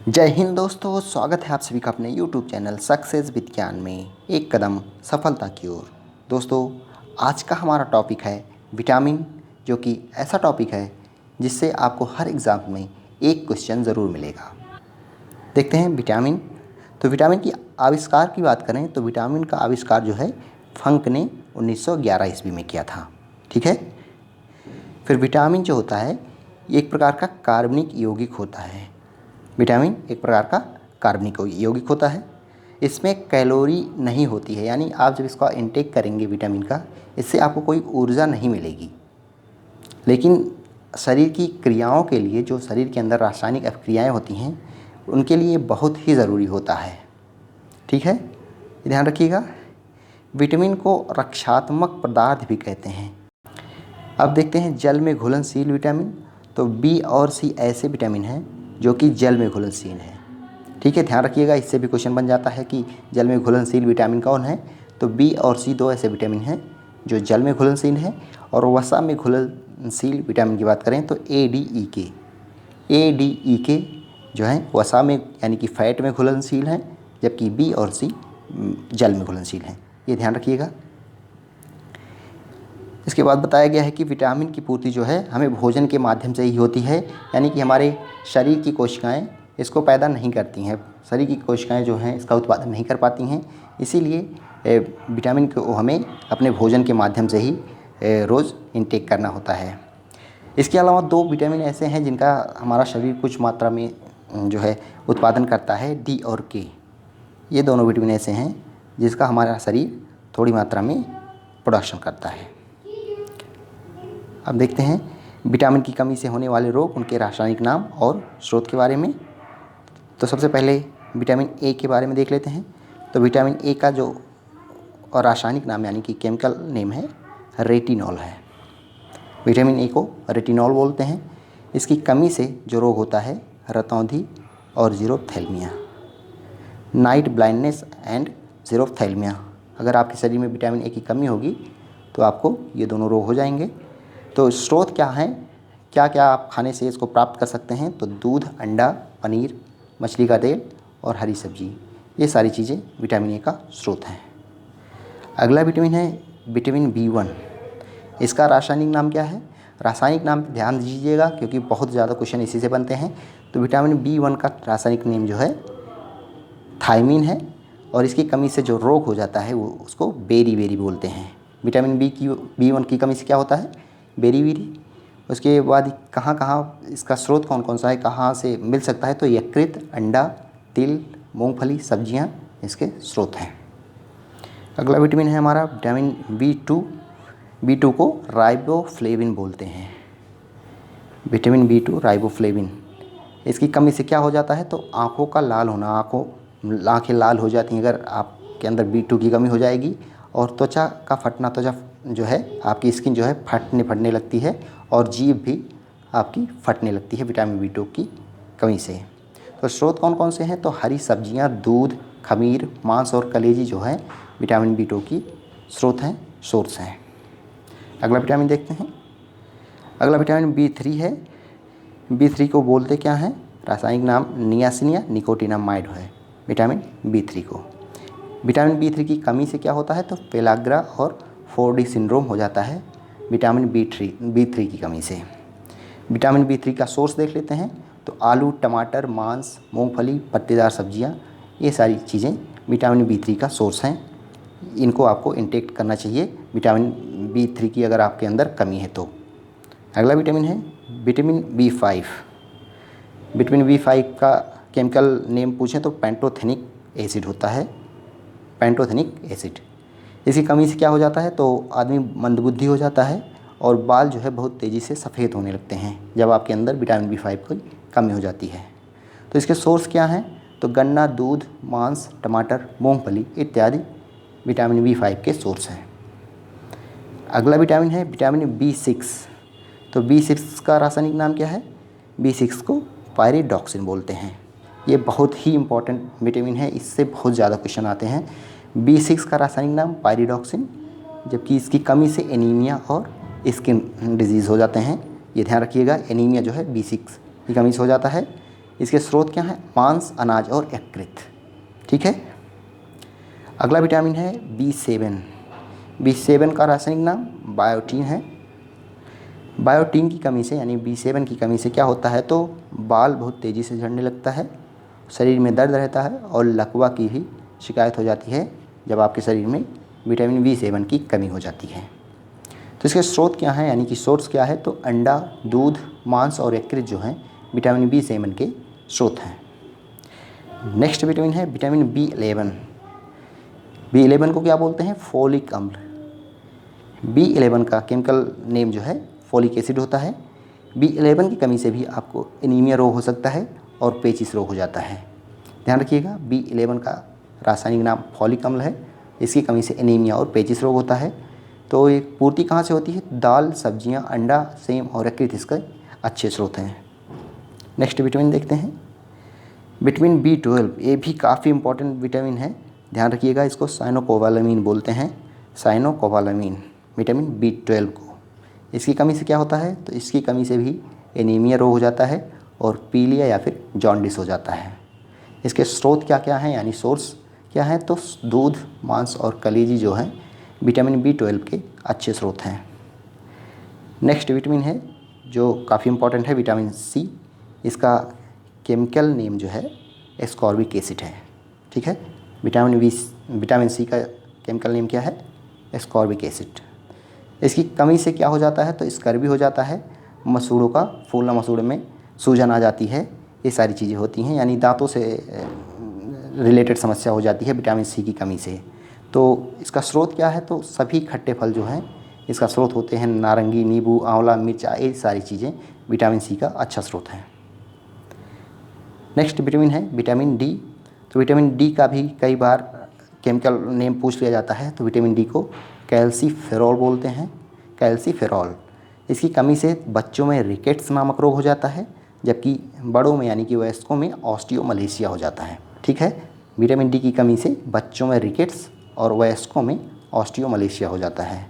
जय हिंद दोस्तों, स्वागत है आप सभी का अपने YouTube चैनल सक्सेस विज्ञान में एक कदम सफलता की ओर। दोस्तों, आज का हमारा टॉपिक है विटामिन, जो कि ऐसा टॉपिक है जिससे आपको हर एग्ज़ाम में एक क्वेश्चन ज़रूर मिलेगा। देखते हैं विटामिन। तो विटामिन की आविष्कार की बात करें तो विटामिन का आविष्कार जो है फंक ने 1911 ईस्वी में किया था। ठीक है। फिर विटामिन जो होता है एक प्रकार का कार्बनिक यौगिक होता है। विटामिन एक प्रकार का कार्बनिक यौगिक होता है। इसमें कैलोरी नहीं होती है, यानी आप जब इसका इंटेक करेंगे विटामिन का, इससे आपको कोई ऊर्जा नहीं मिलेगी। लेकिन शरीर की क्रियाओं के लिए, जो शरीर के अंदर रासायनिक अभिक्रियाएँ होती हैं, उनके लिए बहुत ही ज़रूरी होता है। ठीक है, ध्यान रखिएगा। विटामिन को रक्षात्मक पदार्थ भी कहते हैं। अब देखते हैं जल में घुलनशील विटामिन। तो बी और सी ऐसे विटामिन हैं जो कि जल में घुलनशील हैं। ठीक है, ध्यान रखिएगा, इससे भी क्वेश्चन बन जाता है कि जल में घुलनशील विटामिन कौन है। तो बी और सी दो ऐसे विटामिन हैं जो जल में घुलनशील हैं। और वसा में घुलनशील विटामिन की बात करें तो ए डी ई के जो हैं वसा में यानी कि फैट में घुलनशील हैं, जबकि बी और सी जल में घुलनशील हैं। ये ध्यान रखिएगा। इसके बाद बताया गया है कि विटामिन की पूर्ति जो है हमें भोजन के माध्यम से ही होती है, यानी कि हमारे शरीर की कोशिकाएं इसको पैदा नहीं करती हैं। शरीर की कोशिकाएं जो हैं इसका उत्पादन नहीं कर पाती हैं, इसीलिए विटामिन को हमें अपने भोजन के माध्यम से ही रोज़ इंटेक करना होता है। इसके अलावा दो विटामिन ऐसे हैं जिनका हमारा शरीर कुछ मात्रा में जो है उत्पादन करता है, डी और के। ये दोनों विटामिन ऐसे हैं जिसका हमारा शरीर थोड़ी मात्रा में प्रोडक्शन करता है। अब देखते हैं विटामिन की कमी से होने वाले रोग, उनके रासायनिक नाम और स्रोत के बारे में। तो सबसे पहले विटामिन ए के बारे में देख लेते हैं। तो विटामिन ए का जो और रासायनिक नाम यानी कि केमिकल नेम है रेटिनॉल है। विटामिन ए को रेटिनॉल बोलते हैं। इसकी कमी से जो रोग होता है रतौंधी और ज़ीरोफ्थैल्मिया, नाइट ब्लाइंडनेस एंड ज़ीरोफ्थैल्मिया। अगर आपके शरीर में विटामिन ए की कमी होगी तो आपको ये दोनों रोग हो जाएंगे। तो स्रोत क्या हैं, क्या क्या आप खाने से इसको प्राप्त कर सकते हैं। तो दूध, अंडा, पनीर, मछली का तेल और हरी सब्जी, ये सारी चीज़ें विटामिन ए का स्रोत हैं। अगला विटामिन है विटामिन बी1। इसका रासायनिक नाम क्या है। रासायनिक नाम पर ध्यान दीजिएगा क्योंकि बहुत ज़्यादा क्वेश्चन इसी से बनते हैं। तो विटामिन बी1 का रासायनिक नेम जो है थायमीन है। और इसकी कमी से जो रोग हो जाता है वो उसको बेरी बोलते हैं। विटामिन बी1 की कमी से क्या होता है, बेरी। उसके बाद कहाँ कहाँ इसका स्रोत कौन कौन सा है, कहाँ से मिल सकता है। तो यकृत, अंडा, तिल, मूंगफली, सब्जियां इसके स्रोत हैं। अगला विटामिन है हमारा विटामिन बी टू को राइबोफ्लेविन बोलते हैं। विटामिन बी2 राइबोफ्लेविन, इसकी कमी से क्या हो जाता है। तो आँखों का लाल होना, आँखें लाल हो जाती हैं अगर आपके अंदर बी2 की कमी हो जाएगी। और त्वचा का फटना, त्वचा जो है आपकी स्किन जो है फटने लगती है और जीभ भी आपकी फटने लगती है विटामिन बी2 की कमी से। तो स्रोत कौन कौन से हैं। तो हरी सब्जियां, दूध, खमीर, मांस और कलेजी जो है विटामिन बी2 की स्रोत हैं, सोर्स हैं। अगला विटामिन देखते हैं। अगला विटामिन बी3 है। बी3 को बोलते क्या हैं, रासायनिक नाम नियासिनिया निकोटिनामाइड है विटामिन बी3 को। विटामिन बी3 की कमी से क्या होता है। तो पेलाग्रा और 4D सिंड्रोम हो जाता है विटामिन बी3 की कमी से। विटामिन बी3 का सोर्स देख लेते हैं। तो आलू, टमाटर, मांस, मूंगफली, पत्तेदार सब्जियां, ये सारी चीज़ें विटामिन बी3 का सोर्स हैं। इनको आपको इंटेक करना चाहिए विटामिन बी3 की अगर आपके अंदर कमी है तो। अगला विटामिन है विटामिन बी5। विटामिन बी5 का केमिकल नेम पूछें तो पेंटोथेनिक एसिड होता है, पेंटोथेनिक एसिड। इसकी कमी से क्या हो जाता है। तो आदमी मंदबुद्धि हो जाता है और बाल जो है बहुत तेज़ी से सफ़ेद होने लगते हैं जब आपके अंदर विटामिन बी5 की कमी हो जाती है। तो इसके सोर्स क्या हैं। तो गन्ना, दूध, मांस, टमाटर, मूंगफली इत्यादि विटामिन बी5 के सोर्स हैं। अगला विटामिन है विटामिन बी6। तो बी6 का रासायनिक नाम क्या है। बी6 को पायरिडॉक्सिन बोलते हैं। ये बहुत ही इंपॉर्टेंट विटामिन है, इससे बहुत ज़्यादा क्वेश्चन आते हैं। बी6 का रासायनिक नाम पायरिडॉक्सिन, जबकि इसकी कमी से एनीमिया और स्किन डिजीज़ हो जाते हैं। ये ध्यान रखिएगा, एनीमिया जो है बी6 की कमी से हो जाता है। इसके स्रोत क्या हैं? मांस, अनाज और यकृत। ठीक है। अगला विटामिन है B7। B7 का रासायनिक नाम बायोटीन है। बायोटीन की कमी से यानी B7 की कमी से क्या होता है, तो बाल बहुत तेज़ी से झड़ने लगता है, शरीर में दर्द रहता है और लकवा की भी शिकायत हो जाती है जब आपके शरीर में विटामिन B7 की कमी हो जाती है। तो इसके स्रोत क्या हैं, यानी कि सोर्स क्या है, तो अंडा, दूध, मांस और यकृत जो हैं विटामिन B7 के स्रोत हैं। नेक्स्ट विटामिन है विटामिन B11। B11 को क्या बोलते हैं? फोलिक अम्ल। B11 का केमिकल नेम जो है फोलिक एसिड होता है। B11 की कमी से भी आपको एनीमिया रोग हो सकता है और पेचिस रोग हो जाता है। ध्यान रखिएगा, B11 का रासायनिक नाम फोलिक अम्ल है। इसकी कमी से एनीमिया और पेचिस रोग होता है। तो ये पूर्ति कहाँ से होती है? दाल, सब्जियां, अंडा, सेम और यकृत इसके अच्छे स्रोत हैं। नेक्स्ट विटामिन देखते हैं, विटामिन B12। ये भी काफ़ी इंपॉर्टेंट विटामिन है, ध्यान रखिएगा। इसको साइनोकोबालामीन बोलते हैं, साइनोकोबालामीन, विटामिन B12 को। इसकी कमी से क्या होता है, तो इसकी कमी से भी एनीमिया रोग हो जाता है और पीलिया या फिर जॉन्डिस हो जाता है। इसके स्रोत क्या क्या हैं, यानी सोर्स क्या है, तो दूध, मांस और कलेजी जो हैं विटामिन B12 के अच्छे स्रोत हैं। नेक्स्ट विटामिन है जो काफ़ी इंपॉर्टेंट है, विटामिन C। इसका केमिकल नेम जो है एस्कॉर्बिक एसिड है। ठीक है, विटामिन C का केमिकल नेम क्या है? Ascorbic acid. इसकी कमी से क्या हो जाता है, तो स्कर्वी हो जाता है, मसूड़ों का फूलना, मसूड़े में सूजन आ जाती है, ये सारी चीज़ें होती हैं, यानी दांतों से रिलेटेड समस्या हो जाती है विटामिन C की कमी से। तो इसका स्रोत क्या है, तो सभी खट्टे फल जो हैं इसका स्रोत होते हैं, नारंगी, नींबू, आंवला, मिर्चा, ये सारी चीज़ें विटामिन C का अच्छा स्रोत है। नेक्स्ट विटामिन है विटामिन D। तो विटामिन D का भी कई बार केमिकल नेम पूछ लिया जाता है, तो विटामिन D को कैल्सीफेरॉल बोलते हैं, कैल्सीफेरॉल। इसकी कमी से बच्चों में रिकेट्स नामक रोग हो जाता है, जबकि बड़ों में यानी कि वयस्कों में ऑस्टियोमलेशिया हो जाता है। ठीक है, विटामिन D की कमी से बच्चों में रिकेट्स और वयस्कों में ऑस्टियोमलेशिया हो जाता है।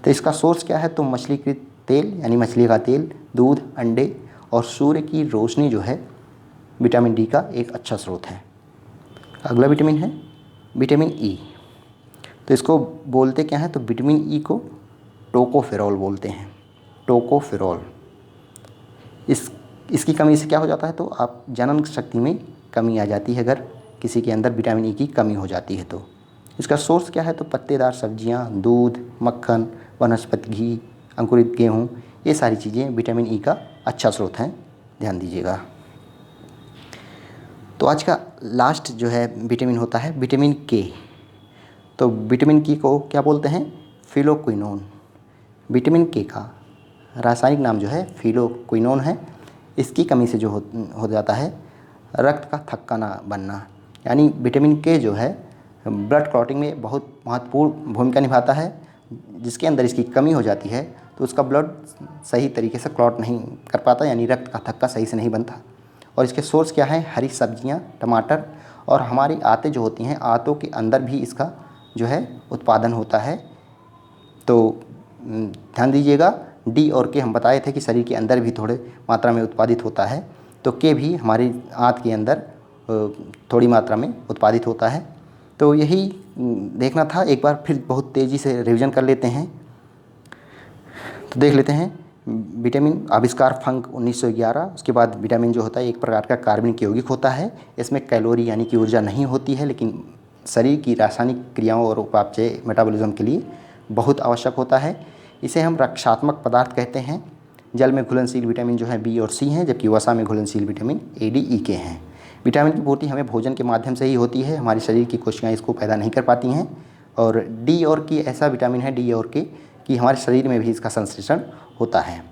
तो इसका सोर्स क्या है, तो मछलीकृत तेल यानी मछली का तेल, दूध, अंडे और सूर्य की रोशनी जो है विटामिन D का एक अच्छा स्रोत है। अगला विटामिन है विटामिन E। तो इसको बोलते क्या है, तो विटामिन E को टोकोफेरॉल बोलते हैं, टोकोफेरॉल। इसकी कमी से क्या हो जाता है, तो आप जनन शक्ति में कमी आ जाती है अगर किसी के अंदर विटामिन E की कमी हो जाती है तो। इसका सोर्स क्या है, तो पत्तेदार सब्जियां, दूध, मक्खन, वनस्पति घी, अंकुरित गेहूँ, ये सारी चीज़ें विटामिन E का अच्छा स्रोत हैं, ध्यान दीजिएगा। तो आज का लास्ट जो है विटामिन होता है विटामिन K। तो विटामिन K को क्या बोलते हैं? फिलोक्विनोन। विटामिन K का रासायनिक नाम जो है फिलोक्विनोन है। इसकी कमी से जो हो जाता है रक्त का थक्का ना बनना, यानी विटामिन K जो है ब्लड क्लॉटिंग में बहुत महत्वपूर्ण भूमिका निभाता है। जिसके अंदर इसकी कमी हो जाती है तो उसका ब्लड सही तरीके से क्लॉट नहीं कर पाता, यानी रक्त का थक्का सही से नहीं बनता। और इसके सोर्स क्या है? हरी सब्जियां, टमाटर और हमारी आंतें जो होती हैं, आंतों के अंदर भी इसका जो है उत्पादन होता है। तो ध्यान दीजिएगा, D और K हम बताए थे कि शरीर के अंदर भी थोड़े मात्रा में उत्पादित होता है, तो K भी हमारी आंत के अंदर थोड़ी मात्रा में उत्पादित होता है। तो यही देखना था। एक बार फिर बहुत तेज़ी से रिवीजन कर लेते हैं। तो देख लेते हैं विटामिन आविष्कार फंक 1911। उसके बाद विटामिन जो होता है एक प्रकार का कार्बनिक यौगिक होता है। इसमें कैलोरी यानी कि ऊर्जा नहीं होती है, लेकिन शरीर की रासायनिक क्रियाओं और उपापचय मेटाबॉलिज्म के लिए बहुत आवश्यक होता है। इसे हम रक्षात्मक पदार्थ कहते हैं। जल में घुलनशील विटामिन जो है B और C हैं, जबकि वसा में घुलनशील vitamin A, D, E, K हैं। विटामिन की पूर्ति हमें भोजन के माध्यम से ही होती है, हमारे शरीर की कोशिकाएं इसको पैदा नहीं कर पाती हैं। और D और K ऐसा विटामिन है, D और K, कि हमारे शरीर में भी इसका संश्लेषण होता है।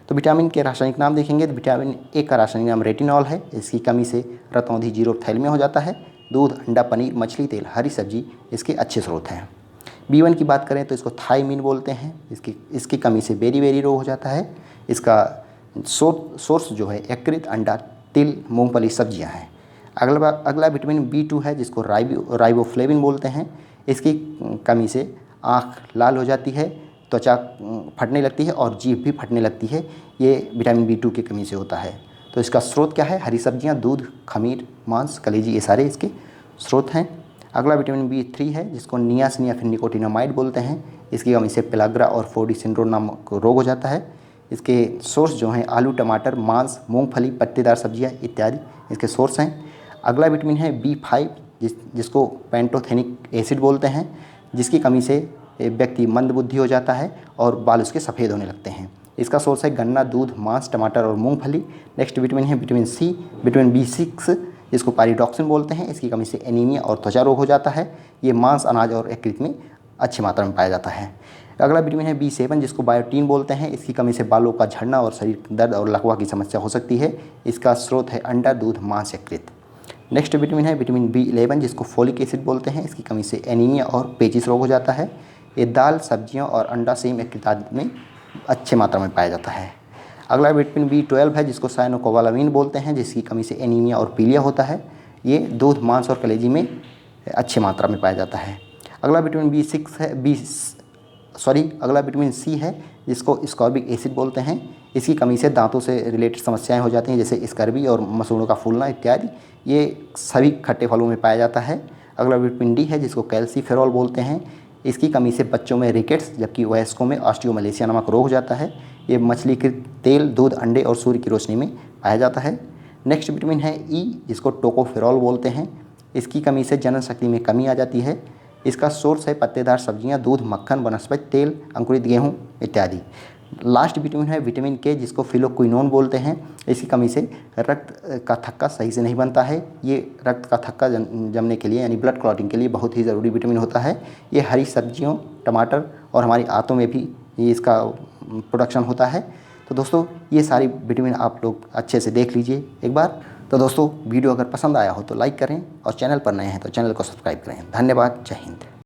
तो विटामिन के रासायनिक नाम देखेंगे तो विटामिन A का रासायनिक नाम रेटिनॉल है। इसकी कमी से रतौंधी जीरोथैलेमिया हो जाता है। दूध, अंडा, पनीर, मछली, तेल, हरी सब्जी इसके अच्छे स्रोत हैं। B1 की बात करें तो इसको थायमीन बोलते हैं। इसकी कमी से बेरी रोग हो जाता है। इसका सोर्स जो है यकृत, अंडा, तिल, मूंगफली, सब्जियां हैं। अगला विटामिन B2 है, जिसको राइबोफ्लेविन बोलते हैं। इसकी कमी से आँख लाल हो जाती है, त्वचा फटने लगती है और जीभ भी फटने लगती है। ये विटामिन B2 की कमी से होता है। तो इसका स्रोत क्या है? हरी सब्जियाँ, दूध, खमीर, मांस, कलेजी, ये सारे इसके स्रोत हैं। अगला विटामिन B3 है जिसको नियासिन या फिर निकोटिनामाइड बोलते हैं। इसकी कमी से पेलाग्रा और फोडी सिंड्रोम नामक रोग हो जाता है। इसके सोर्स जो हैं आलू, टमाटर, मांस, मूंगफली, पत्तेदार सब्जियां इत्यादि इसके सोर्स हैं। अगला विटामिन है B5 जिसको पैंटोथेनिक एसिड बोलते हैं, जिसकी कमी से व्यक्ति मंदबुद्धि हो जाता है और बाल उसके सफ़ेद होने लगते हैं। इसका सोर्स है गन्ना, दूध, मांस, टमाटर और मूंगफली। नेक्स्ट विटामिन है विटामिन C, विटामिन B6 जिसको पायरिडॉक्सिन बोलते हैं। इसकी कमी से एनीमिया और त्वचा रोग हो जाता है। ये मांस, अनाज और यकृत में अच्छी मात्रा में पाया जाता है। अगला विटामिन है B7 जिसको बायोटीन बोलते हैं। इसकी कमी से बालों का झड़ना और शरीर दर्द और लकवा की समस्या हो सकती है। इसका स्रोत है अंडा, दूध, मांस, यकृत। नेक्स्ट विटामिन है विटामिन B11 जिसको फोलिक एसिड बोलते हैं। इसकी कमी से एनीमिया और पेचिस रोग हो जाता है। ये दाल, सब्जियों और अंडा, सेम, यकृत आदि में अच्छे मात्रा में पाया जाता है। अगला विटामिन B12 है जिसको साइनोकोबालामिन बोलते हैं, जिसकी कमी से एनीमिया और पीलिया होता है। ये दूध, मांस और कलेजी में अच्छी मात्रा में पाया जाता है। अगला विटामिन अगला विटामिन C है जिसको स्कॉर्बिक एसिड बोलते हैं। इसकी कमी से दांतों से रिलेटेड समस्याएं हो जाती हैं, जैसे स्कर्वी और मसूड़ों का फूलना इत्यादि। ये सभी खट्टे फलों में पाया जाता है। अगला विटामिन D है जिसको कैल्सीफेरॉल बोलते हैं। इसकी कमी से बच्चों में रिकेट्स जबकि वयस्कों में ऑस्टियोमलेशिया नामक रोग हो जाता है। ये मछली के तेल, दूध, अंडे और सूर्य की रोशनी में पाया जाता है। नेक्स्ट विटामिन है E जिसको टोकोफेरॉल बोलते हैं। इसकी कमी से जनन शक्ति में कमी आ जाती है। इसका सोर्स है पत्तेदार सब्जियां, दूध, मक्खन, वनस्पति तेल, अंकुरित गेहूँ इत्यादि। लास्ट विटामिन है विटामिन K जिसको फिलोक्विनोन बोलते हैं। इसकी कमी से रक्त का थक्का सही से नहीं बनता है। ये रक्त का थक्का जमने के लिए यानी ब्लड क्लॉटिंग के लिए बहुत ही ज़रूरी विटामिन होता है। ये हरी सब्जियों, टमाटर और हमारी आंतों में भी ये इसका प्रोडक्शन होता है। तो दोस्तों ये सारी विटामिन आप लोग अच्छे से देख लीजिए एक बार। तो दोस्तों वीडियो अगर पसंद आया हो तो लाइक करें और चैनल पर नए हैं तो चैनल को सब्सक्राइब करें। धन्यवाद। जय हिंद।